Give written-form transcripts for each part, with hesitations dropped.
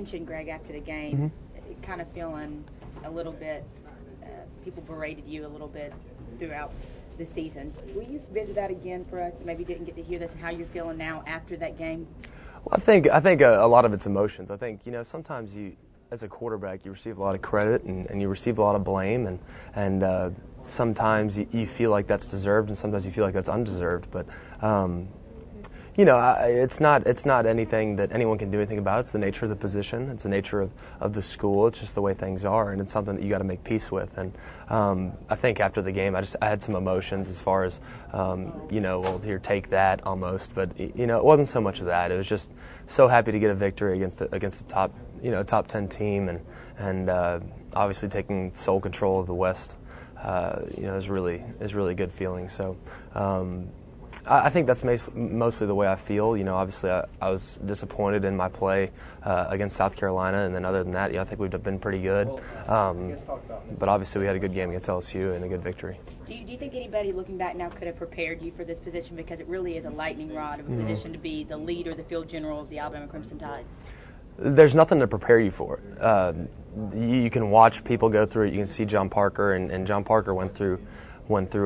mentioned, Greg, after the game, kind of feeling a little bit, people berated you a little bit throughout the season. Will you visit that again for us? Maybe didn't get to hear this and how you're feeling now after that game? Well, I think a lot of it's emotions. I think, sometimes as a quarterback, you receive a lot of credit and you receive a lot of blame, and sometimes you feel like that's deserved, and sometimes you feel like that's undeserved. But it's not anything that anyone can do anything about. It's the nature of the position. It's the nature of the school. It's just the way things are, and it's something that you got to make peace with. And I think after the game, I had some emotions as far as well, here, take that almost. But it wasn't so much of that. It was just so happy to get a victory against the top 10 team, and obviously taking sole control of the West. Is really a good feeling. So. I think that's mostly the way I feel. Obviously I was disappointed in my play against South Carolina, and then other than that, I think we've been pretty good. But obviously we had a good game against LSU and a good victory. Do you think anybody looking back now could have prepared you for this position, because it really is a lightning rod of a position to be the leader, the field general of the Alabama Crimson Tide? There's nothing to prepare you for it. You can watch people go through it. You can see John Parker, and John Parker went through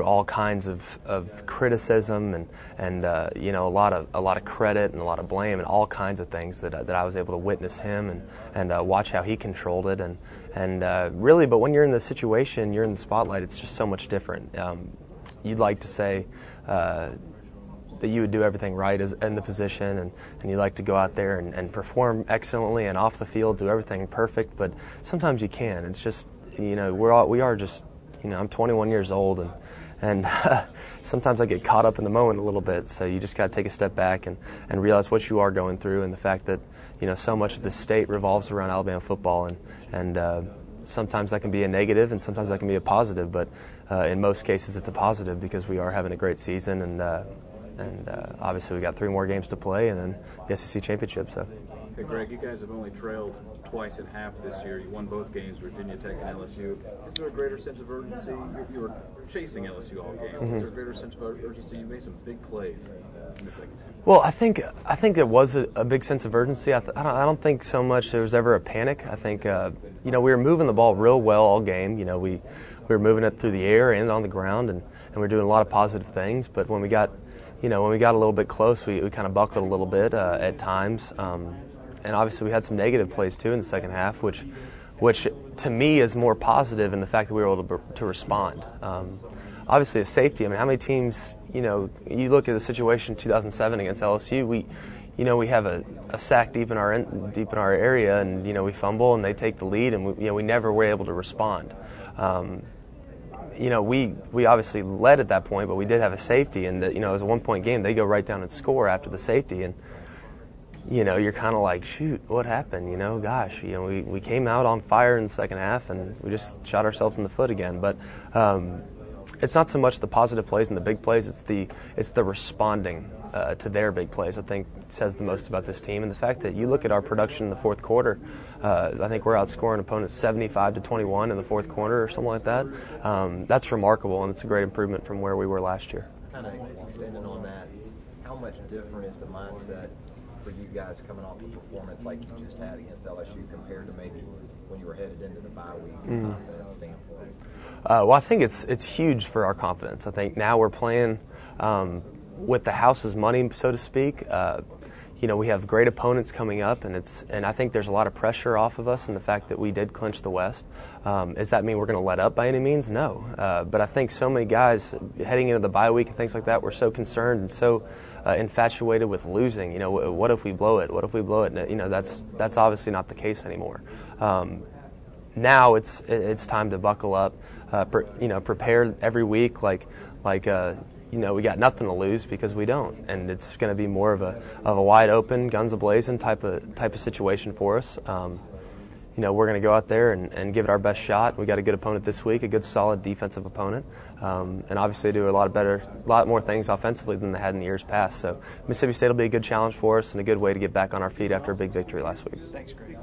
all kinds of criticism and a lot of credit and a lot of blame and all kinds of things that I was able to witness him and watch how he controlled it and really. But when you're in the situation, you're in the spotlight. It's just so much different. You'd like to say that you would do everything right in the position, and you like to go out there and perform excellently, and off the field do everything perfect. But sometimes you can't. It's just we are just. I'm 21 years old, and sometimes I get caught up in the moment a little bit. So you just got to take a step back and realize what you are going through, and the fact that so much of the state revolves around Alabama football, and sometimes that can be a negative, and sometimes that can be a positive. But in most cases, it's a positive, because we are having a great season, and obviously we got 3 more games to play, and then the SEC championship. So. Hey, Greg, you guys have only trailed twice at half this year. You won both games, Virginia Tech and LSU. Is there a greater sense of urgency? You were chasing LSU all game. Is there a greater sense of urgency? You made some big plays in the second half. Well, I think there was a big sense of urgency. I don't think so much there was ever a panic. I think we were moving the ball real well all game. We were moving it through the air and on the ground, and we were doing a lot of positive things. But when we got a little bit close, we kind of buckled a little bit at times. And obviously we had some negative plays too in the second half, which to me is more positive in the fact that we were able to respond. Obviously, a safety. I mean, how many teams? You look at the situation in 2007 against LSU. We have a sack deep in our area, and we fumble and they take the lead, and we never were able to respond. We obviously led at that point, but we did have a safety, and it was a 1-point game. They go right down and score after the safety, and you're kind of like, shoot, what happened? Gosh, we came out on fire in the second half, and we just shot ourselves in the foot again. But it's not so much the positive plays and the big plays; it's the responding to their big plays. I think says the most about this team, and the fact that you look at our production in the fourth quarter. I think we're outscoring opponents 75-21 in the fourth quarter or something like that. That's remarkable, and it's a great improvement from where we were last year. Kind of extending on that, how much different is the mindset for you guys coming off a performance like you just had against LSU compared to maybe when you were headed into the bye week from a confidence standpoint? Well, I think it's huge for our confidence. I think now we're playing with the house's money, so to speak. We have great opponents coming up, and I think there's a lot of pressure off of us in the fact that we did clinch the West. Does that mean we're going to let up by any means? No. But I think so many guys heading into the bye week and things like that were so concerned and so infatuated with losing. What if we blow it? What if we blow it? And, that's obviously not the case anymore. Now it's time to buckle up. Prepare every week like we got nothing to lose, because we don't, and it's going to be more of a wide open, guns a-blazing type of situation for us. We're going to go out there and give it our best shot. We got a good opponent this week, a good solid defensive opponent, and obviously do a lot more things offensively than they had in the years past. So Mississippi State will be a good challenge for us and a good way to get back on our feet after a big victory last week. Thanks, Greg.